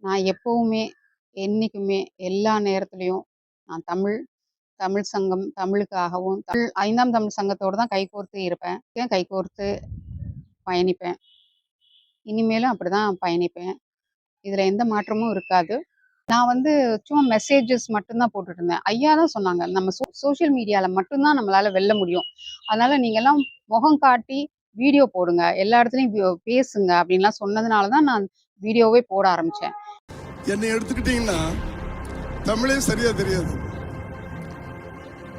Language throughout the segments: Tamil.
நான் எப்பவுமே, என்னைக்குமே, எல்லா நேரத்துலயும் நான் தமிழ் சங்கம், தமிழுக்காகவும், 5ஆம் தமிழ் சங்கத்தோட தான் கைகோர்த்து இருப்பேன். கைகோர்த்து பயணிப்பேன். இனிமேலும் அப்படிதான் பயணிப்பேன். இதுல எந்த மாற்றமும் இருக்காது. நான் வந்து சும்மா மெசேஜஸ் மட்டும் தான் போட்டுட்டு இருந்தேன். ஐயா தான் சொன்னாங்க, "நம்ம சோசியல் மீடியால மட்டும் தான் நம்மளால வெல்ல முடியும். அதனால நீங்கலாம் முகம் காட்டி வீடியோ போடுங்க. எல்லா இடத்துலயும் பேசுங்க." அப்படின்லாம் சொன்னதுனால தான் நான் வீடியோவே போட ஆரம்பிச்சேன். என்னை எடுத்துக்கிட்டீங்கன்னா தமிழே சரியா தெரியாது,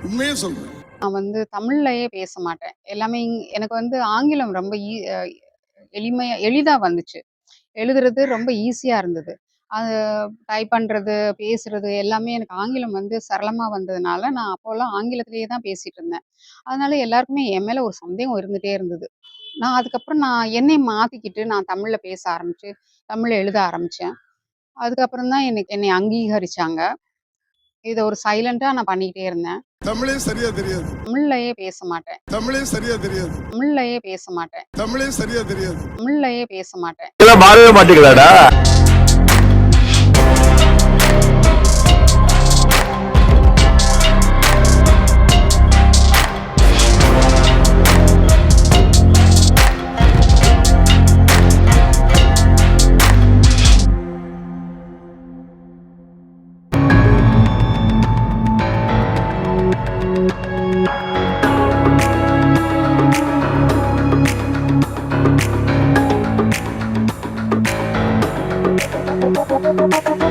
உண்மையே சொல்றேன். நான் வந்து தமிழ்லயே பேச மாட்டேன். எல்லாமே எனக்கு வந்து ஆங்கிலம் ரொம்ப எளிதா வந்துச்சு. எழுதுறது ரொம்ப ஈஸியா இருந்தது. அது டைப் பண்றது, பேசுறது எல்லாமே எனக்கு ஆங்கிலம் வந்து சரளமா வந்ததுனால, நான் அப்போலாம் ஆங்கிலத்திலேயே தான் பேசிட்டு இருந்தேன். அதனால எல்லாருக்குமே என் மேல ஒரு சந்தேகம் இருந்துட்டே இருந்தது. அதுக்கப்புறம் நான் என்னைய மாத்திக்கிட்டு நான் தமிழ்ல பேச ஆரம்பிச்சு, தமிழ்ல எழுத ஆரம்பிச்சேன். அதுக்கப்புறம் தான் என்னைய அங்கீகரிச்சாங்க. இத ஒரு சைலன்ட்டா நான் பண்ணிக்கிட்டே இருந்தேன். தமிழே சரியா தெரியாது, தமிழ்லயே பேச மாட்டேன். தமிழே சரியா தெரியாது, தமிழ்லயே பேச மாட்டேன். தமிழே சரியா தெரியாது, தமிழ்லயே பேச மாட்டேன். இதெல்லாம் மாறவே மாட்டீங்களாடா? Thank you.